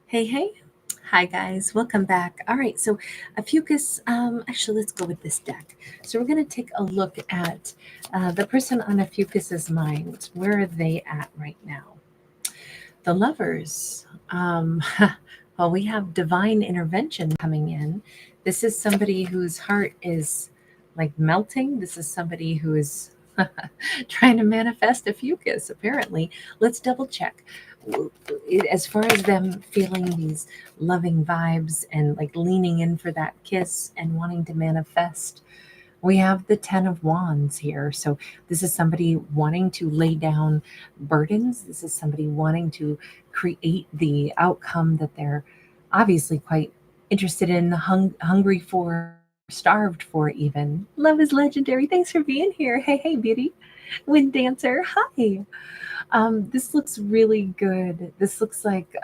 Hey, hey. Hi, guys. Welcome back. All right. So, Ophiuchus, actually, let's go with this deck. So, we're going to take a look at the person on Ophiuchus's mind. Where are they at right now? The lovers. Well, we have divine intervention coming in. This is somebody whose heart is like melting. This is somebody who is trying to manifest Ophiuchus, apparently. Let's double check. As far as them feeling these loving vibes and like leaning in for that kiss and wanting to manifest, we have the 10 of wands here. So this is somebody wanting to lay down burdens. This is somebody wanting to create the outcome that they're obviously quite interested in, hungry for, starved for even. Love is legendary. Thanks for being here. Hey, hey, beauty. Wind dancer. Hi. This looks really good. This looks like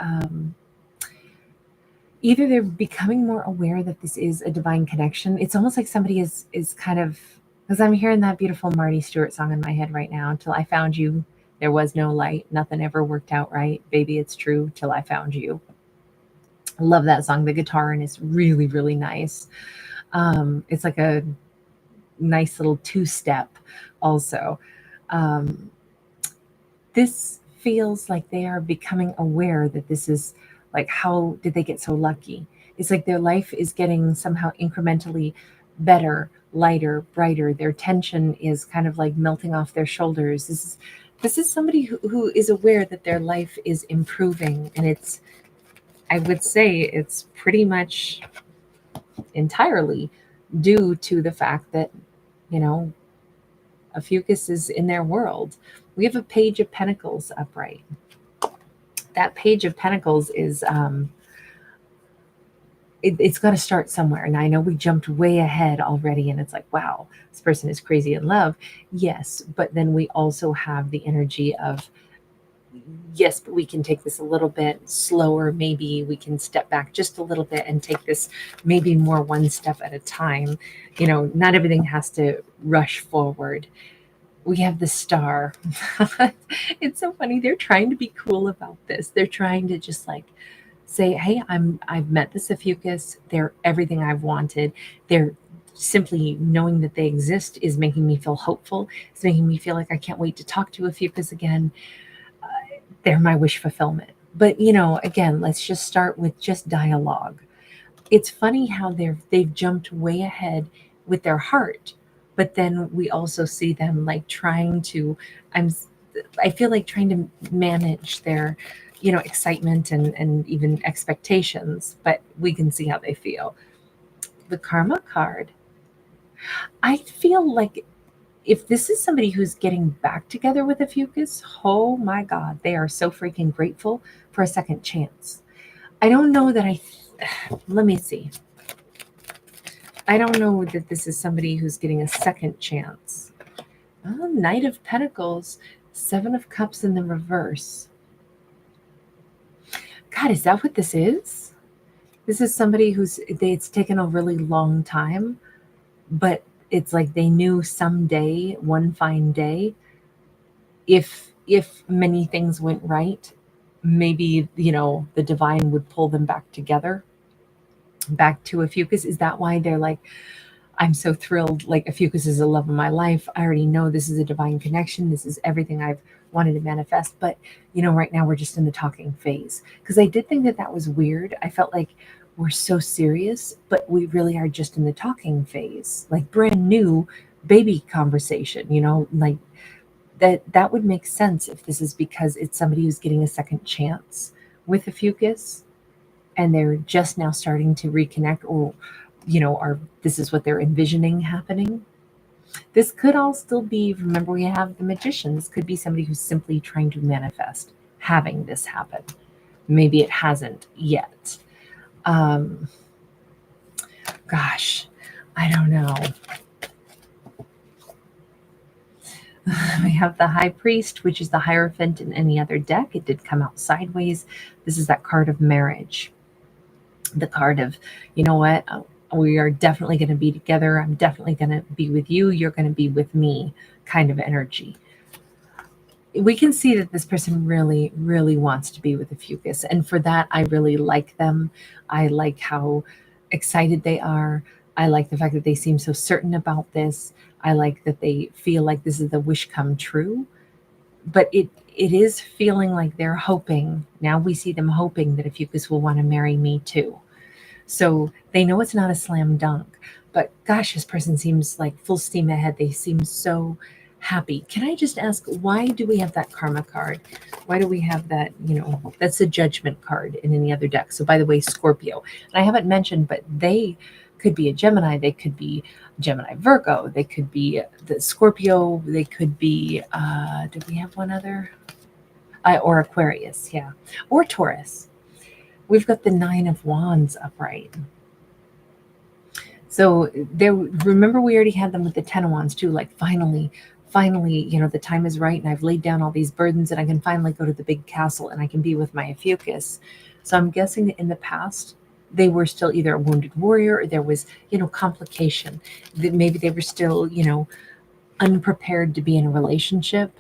either they're becoming more aware that this is a divine connection. It's almost like somebody is kind of, because I'm hearing that beautiful Marty Stewart song in my head right now. Until I found you, there was no light. Nothing ever worked out right. Baby, it's true till I found you. I love that song. The guitar in is really, really nice. It's like a nice little two-step also. Um, this feels like they are becoming aware that this is like, how did they get so lucky? It's like their life is getting somehow incrementally better, lighter, brighter. Their tension is kind of like melting off their shoulders. This is somebody who is aware that their life is improving, and it's, I would say it's pretty much entirely due to the fact that, you know, Ophiuchus is in their world. We have a page of pentacles upright. That page of pentacles is it's got to start somewhere. And I know we jumped way ahead already, and it's like, wow, this person is crazy in love. Yes, but then we also have the energy of, yes, but we can take this a little bit slower. Maybe we can step back just a little bit and take this maybe more one step at a time. You know, not everything has to rush forward. We have the star. It's so funny. They're trying to be cool about this. They're trying to just like say, hey, I've met this Ophiuchus. They're everything I've wanted. They're simply knowing that they exist is making me feel hopeful. It's making me feel like I can't wait to talk to Ophiuchus again. They're my wish fulfillment. But you know, again, let's just start with just dialogue. It's funny how they've jumped way ahead with their heart, but then we also see them like trying to, i'm I feel like trying to manage their, you know, excitement and even expectations, but we can see how they feel. The karma card, I feel like if this is somebody who's getting back together with a Fucus, oh my god, they are so freaking grateful for a second chance. I don't know that let me see. I don't know that this is somebody who's getting a second chance. Oh, Knight of Pentacles, Seven of Cups in the reverse. God, is that what this is? This is somebody it's taken a really long time, but it's like they knew someday, one fine day, if many things went right, maybe, you know, the divine would pull them back together, back to Ophiuchus. Is that why they're like, I'm so thrilled. Like, Ophiuchus is the love of my life. I already know this is a divine connection. This is everything I've wanted to manifest. But, you know, right now we're just in the talking phase. Because I did think that that was weird. I felt like we're so serious, but we really are just in the talking phase. Like, brand new baby conversation, you know, like that would make sense if this is because it's somebody who's getting a second chance with Ophiuchus, and they're just now starting to reconnect, or, you know, are this is what they're envisioning happening. This could all still be, remember, we have the magician. This could be somebody who's simply trying to manifest having this happen. Maybe it hasn't yet. um Gosh, I don't know. We have the High Priest, which is the Hierophant in any other deck. It did come out sideways. This is that card of marriage, the card of, you know what, we are definitely going to be together. I'm definitely going to be with you. You're going to be with me kind of energy. we can see that this person really, really wants to be with Ophiuchus. And for that, I really like them. I like how excited they are. I like the fact that they seem so certain about this. I like that they feel like this is the wish come true. But it is feeling like they're hoping. Now we see them hoping that Ophiuchus will want to marry me too. So they know it's not a slam dunk, but gosh, this person seems like full steam ahead. They seem so happy. Can I just ask, why do we have that karma card? Why do we have that? That's the judgment card in any other deck. So by the way, Scorpio, and I haven't mentioned, but they could be a Gemini. They could be Gemini Virgo. They could be the Scorpio. They could be, did we have one other? Or Aquarius, yeah. Or Taurus. We've got the Nine of Wands upright. So there, remember we already had them with the Ten of Wands too. Like finally, the time is right, and I've laid down all these burdens, and I can finally go to the big castle, and I can be with my Ophiuchus. So I'm guessing that in the past they were still either a wounded warrior, or there was complication. That maybe they were still unprepared to be in a relationship.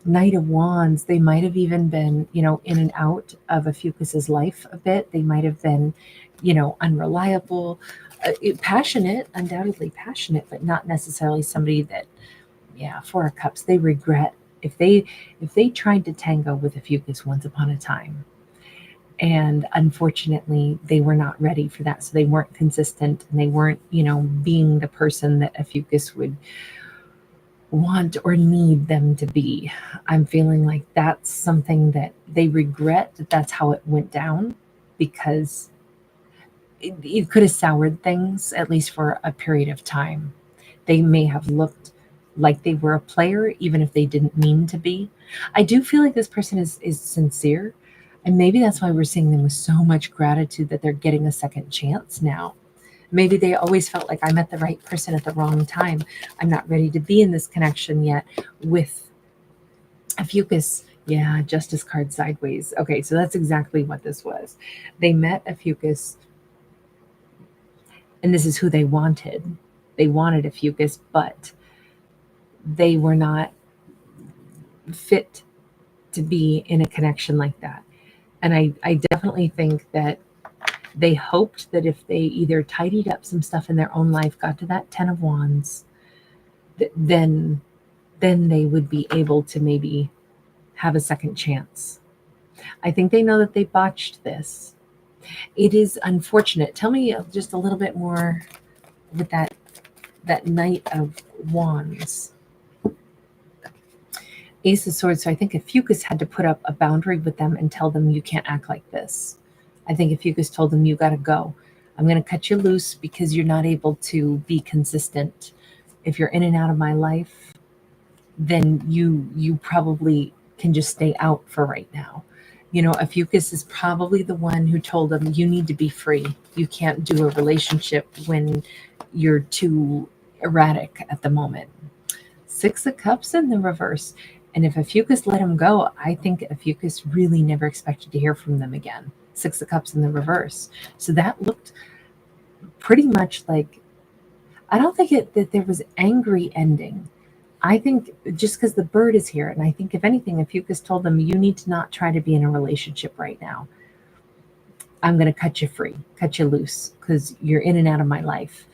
Knight of Wands, they might have even been, in and out of Ophiuchus's life a bit. They might have been, unreliable, passionate, undoubtedly passionate, but not necessarily somebody that, yeah, Four of Cups, they regret if they tried to tango with Ophiuchus once upon a time. And unfortunately, they were not ready for that. So they weren't consistent, and they weren't, being the person that Ophiuchus would want or need them to be. I'm feeling like that's something that they regret, that that's how it went down, because it could have soured things, at least for a period of time. They may have looked like they were a player, even if they didn't mean to be. I do feel like this person is sincere. And maybe that's why we're seeing them with so much gratitude that they're getting a second chance now. Maybe they always felt like I met the right person at the wrong time. I'm not ready to be in this connection yet with Ophiuchus. Yeah, Justice card sideways. Okay, so that's exactly what this was. They met Ophiuchus, and this is who they wanted. They wanted Ophiuchus, but they were not fit to be in a connection like that. And I definitely think that they hoped that if they either tidied up some stuff in their own life, got to that Ten of Wands, then they would be able to maybe have a second chance. I think they know that they botched this. It is unfortunate. Tell me just a little bit more with that Knight of Wands. Ace of Swords. So I think Ophiuchus had to put up a boundary with them and tell them, you can't act like this. I think Ophiuchus told them, you got to go. I'm going to cut you loose because you're not able to be consistent. If you're in and out of my life, then you probably can just stay out for right now. Ophiuchus is probably the one who told them, you need to be free. You can't do a relationship when you're too erratic at the moment. Six of Cups in the reverse. And if Ophiuchus let him go, I think Ophiuchus really never expected to hear from them again. Six of Cups in the reverse. So that looked pretty much like, I don't think that there was angry ending. I think just because the bird is here, and I think if anything, Ophiuchus told them, you need to not try to be in a relationship right now. I'm going to cut you free, cut you loose, because you're in and out of my life.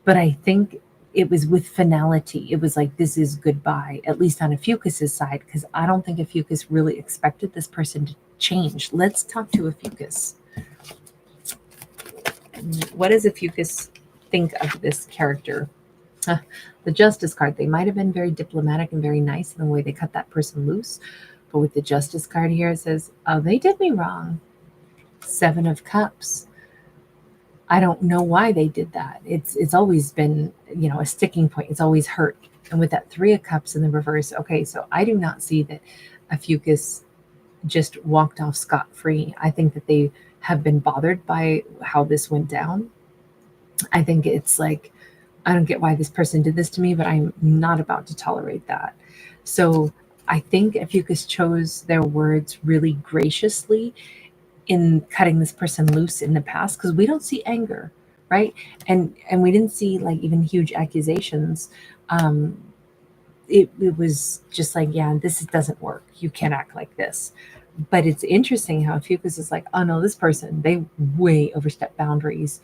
But I think it was with finality. It was like, this is goodbye, at least on Ophiuchus's side, because I don't think Ophiuchus really expected this person to change. Let's talk to Ophiuchus. What does Ophiuchus think of this character? The Justice card. They might have been very diplomatic and very nice in the way they cut that person loose. But with the Justice card here, it says, oh, they did me wrong. Seven of Cups. I don't know why they did that. It's always been, a sticking point. It's always hurt. And with that Three of Cups in the reverse, okay, so I do not see that Ophiuchus just walked off scot-free. I think that they have been bothered by how this went down. I think it's like, I don't get why this person did this to me, but I'm not about to tolerate that. So I think Ophiuchus chose their words really graciously in cutting this person loose in the past, because we don't see anger, right? And we didn't see like even huge accusations. it was just like, yeah, this doesn't work. You can't act like this. But it's interesting how Ophiuchus is like, oh no, this person, they way overstepped boundaries,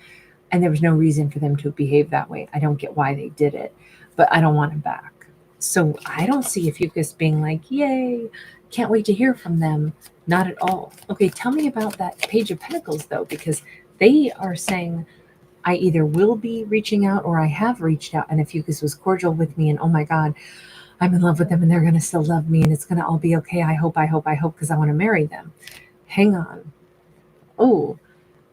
and there was no reason for them to behave that way. I don't get why they did it, but I don't want him back. So I don't see Ophiuchus being like, yay, can't wait to hear from them. Not at all. Okay, tell me about that Page of Pentacles though, because they are saying, I either will be reaching out or I have reached out, and Ophiuchus was cordial with me, and oh my God, I'm in love with them and they're going to still love me and it's going to all be okay. I hope, because I want to marry them. Hang on. Oh,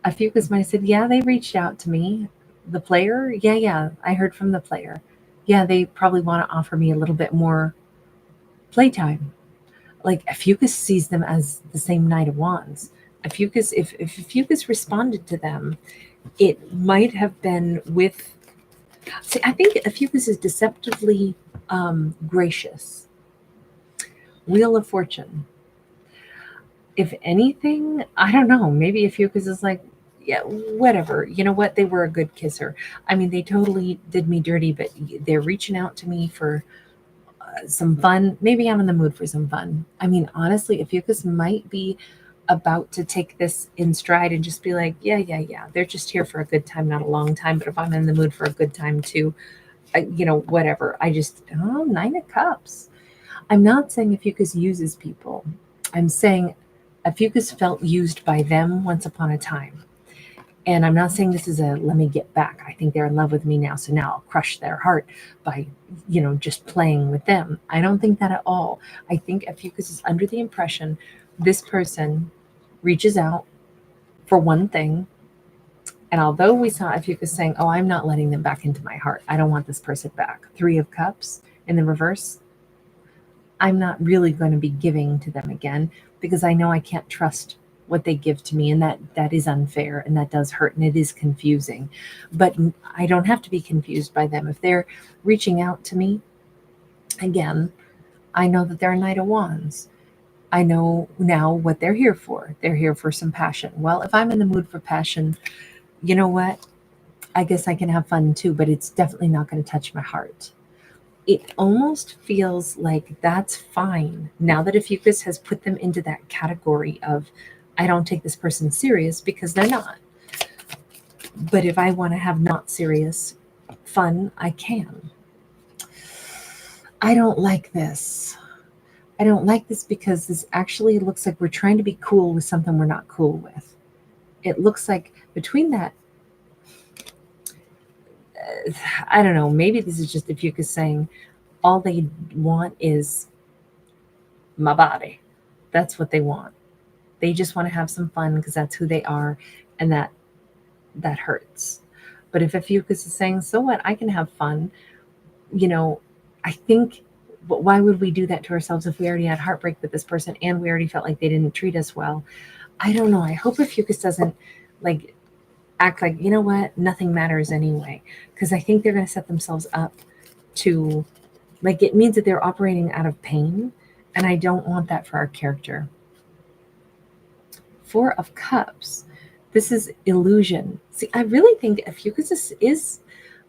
Ophiuchus might have said, yeah, they reached out to me. The player? Yeah, I heard from the player. Yeah, they probably want to offer me a little bit more playtime. Like Ophiuchus sees them as the same Knight of Wands. Ophiuchus, if Ophiuchus responded to them, it might have been with. See, I think Ophiuchus is deceptively gracious. Wheel of Fortune. If anything, I don't know. Maybe Ophiuchus is like, yeah, whatever. You know what? They were a good kisser. I mean, they totally did me dirty, but they're reaching out to me for some fun. Maybe I'm in the mood for some fun. I mean, honestly, Ophiuchus might be about to take this in stride and just be like, yeah. They're just here for a good time, not a long time. But if I'm in the mood for a good time too, whatever. Nine of Cups. I'm not saying Ophiuchus uses people. I'm saying Ophiuchus felt used by them once upon a time. And I'm not saying this is a let me get back. I think they're in love with me now, so now I'll crush their heart by, just playing with them. I don't think that at all. I think Ophiuchus is under the impression this person reaches out for one thing. And although we saw Ophiuchus saying, oh, I'm not letting them back into my heart. I don't want this person back. Three of Cups in the reverse. I'm not really going to be giving to them again because I know I can't trust what they give to me, and that is unfair and that does hurt and it is confusing. But I don't have to be confused by them. If they're reaching out to me, again, I know that they're a Knight of Wands. I know now what they're here for. They're here for some passion. Well, if I'm in the mood for passion, you know what? I guess I can have fun too, but it's definitely not going to touch my heart. It almost feels like that's fine now that Ophiuchus has put them into that category of, I don't take this person serious because they're not. But if I want to have not serious fun, I can. I don't like this. I don't like this because this actually looks like we're trying to be cool with something we're not cool with. It looks like between that, I don't know, maybe this is just Ophiuchus saying all they want is my body. That's what they want. They just want to have some fun because that's who they are, and that hurts. But if Ophiuchus is saying, so what, I can have fun, I think, but why would we do that to ourselves if we already had heartbreak with this person and we already felt like they didn't treat us well? I don't know. I hope Ophiuchus doesn't act like, you know what, nothing matters anyway. Because I think they're going to set themselves up to, it means that they're operating out of pain. And I don't want that for our character. Four of Cups. This is illusion. See, I really think Ophiuchus is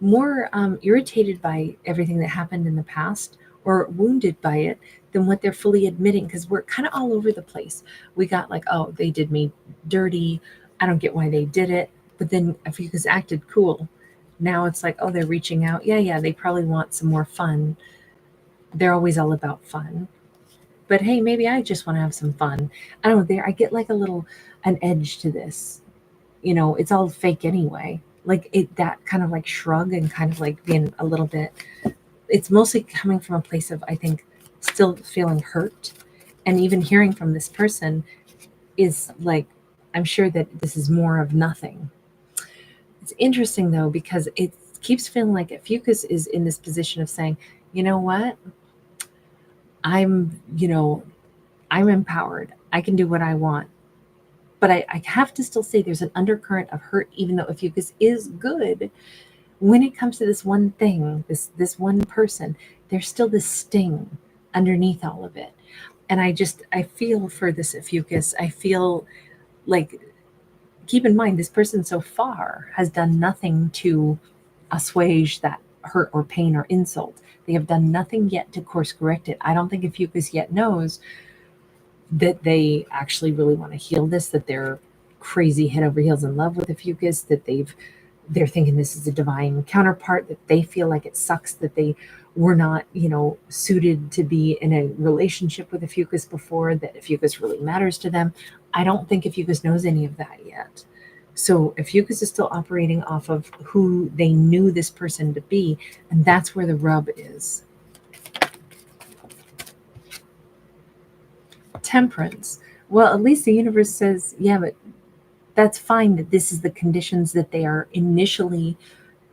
more irritated by everything that happened in the past or wounded by it than what they're fully admitting, because we're kind of all over the place. We got oh, they did me dirty. I don't get why they did it. But then Ophiuchus acted cool. Now it's oh, they're reaching out. Yeah, they probably want some more fun. They're always all about fun. But hey, maybe I just want to have some fun. I don't know, I get an edge to this. It's all fake anyway. That kind of shrug and kind of being a little bit, it's mostly coming from a place of, I think, still feeling hurt. And even hearing from this person is I'm sure that this is more of nothing. It's interesting though, because it keeps feeling like Ophiuchus is in this position of saying, you know what? I'm empowered. I can do what I want. But I have to still say there's an undercurrent of hurt, even though Ophiuchus is good. When it comes to this one thing, this one person, there's still this sting underneath all of it. And I feel for this Ophiuchus. I feel keep in mind, this person so far has done nothing to assuage that hurt or pain or insult. They have done nothing yet to course correct it. I don't think Ophiuchus yet knows that they actually really want to heal this, that they're crazy head over heels in love with Ophiuchus, that they're thinking this is a divine counterpart, that they feel like it sucks that they were not, suited to be in a relationship with Ophiuchus before, that Ophiuchus really matters to them. I don't think Ophiuchus knows any of that yet. So Ophiuchus is still operating off of who they knew this person to be, and that's where the rub is. Temperance. Well, at least the universe says, yeah, but that's fine that this is the conditions that they are initially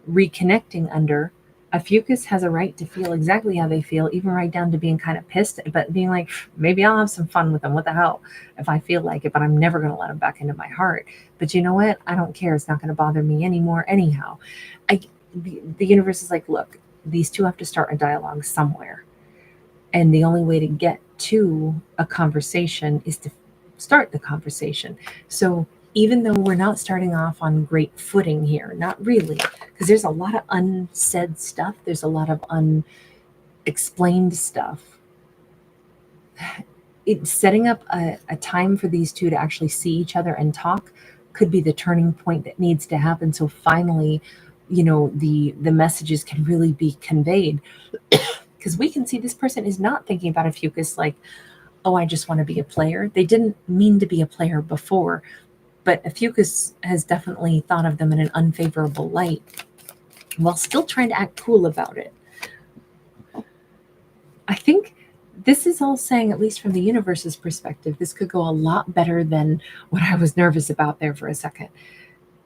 reconnecting under. Ophiuchus has a right to feel exactly how they feel, even right down to being kind of pissed, but being like, maybe I'll have some fun with them. What the hell? If I feel like it, but I'm never going to let them back into my heart. But you know what? I don't care. It's not going to bother me anymore anyhow. The universe is like, look, these two have to start a dialogue somewhere. And the only way to get to a conversation is to start the conversation. So even though we're not starting off on great footing here, not really, because there's a lot of unsaid stuff, there's a lot of unexplained stuff. It's setting up a time for these two to actually see each other and talk could be the turning point that needs to happen. So finally, the messages can really be conveyed. Because we can see this person is not thinking about Ophiuchus like, oh, I just want to be a player. They didn't mean to be a player before, but Ophiuchus has definitely thought of them in an unfavorable light while still trying to act cool about it. I think this is all saying, at least from the universe's perspective, this could go a lot better than what I was nervous about there for a second.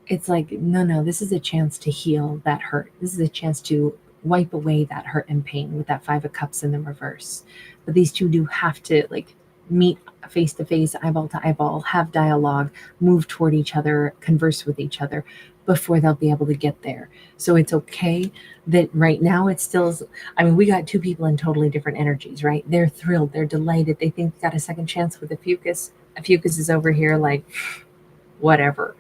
It's like, no, this is a chance to heal that hurt. This is a chance to wipe away that hurt and pain with that Five of Cups in the reverse. But these two do have to meet face to face, eyeball to eyeball, have dialogue, move toward each other, converse with each other before they'll be able to get there. So it's okay that right now it's still, we got two people in totally different energies, right? They're thrilled, they're delighted, they think they got a second chance with Ophiuchus. Ophiuchus is over here like, whatever.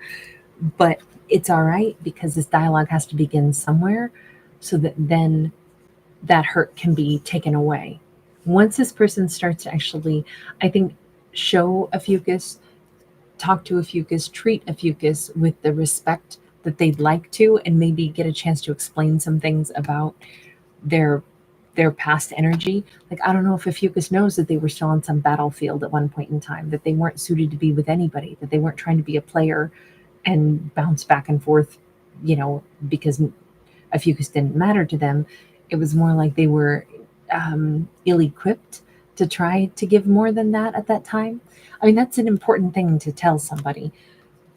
But it's all right because this dialogue has to begin somewhere so that then that hurt can be taken away. Once this person starts to actually, I think, show Ophiuchus, talk to Ophiuchus, treat Ophiuchus with the respect that they'd like to, and maybe get a chance to explain some things about their past energy. Like, I don't know if Ophiuchus knows that they were still on some battlefield at one point in time, that they weren't suited to be with anybody, that they weren't trying to be a player and bounce back and forth, because Ophiuchus didn't matter to them. It was more like they were ill-equipped to try to give more than that at that time. That's an important thing to tell somebody,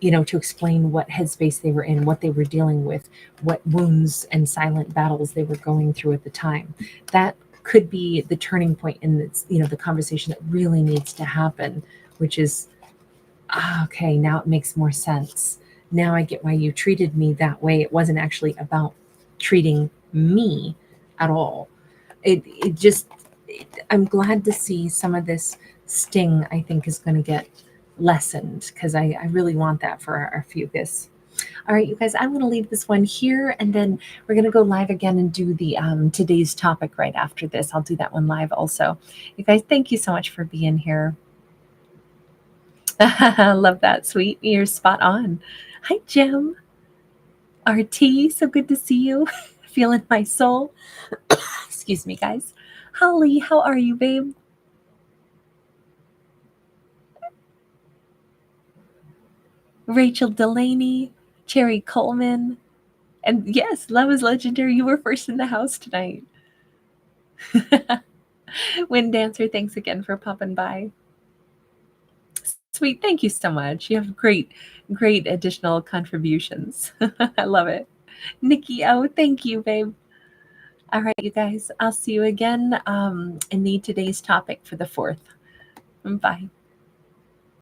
to explain what headspace they were in, what they were dealing with, what wounds and silent battles they were going through at the time. That could be the turning point in this, the conversation that really needs to happen, which is, okay, now it makes more sense. Now I get why you treated me that way. It wasn't actually about treating me at all. I'm glad to see some of this sting, I think, is going to get lessened, because I really want that for our Ophiuchus. All right, you guys, I'm going to leave this one here, and then we're going to go live again and do the today's topic right after this. I'll do that one live also. You guys, thank you so much for being here. Love that, sweet. You're spot on. Hi, Jim. RT, so good to see you. Feeling my soul. Excuse me, guys. Holly, how are you, babe? Rachel Delaney, Cherry Coleman, and yes, Love is Legendary. You were first in the house tonight. Wind Dancer, thanks again for popping by. Sweet, thank you so much. You have great additional contributions. I love it. Nikki, oh, thank you, babe. All right, you guys, I'll see you again in today's topic for the 4th. Bye.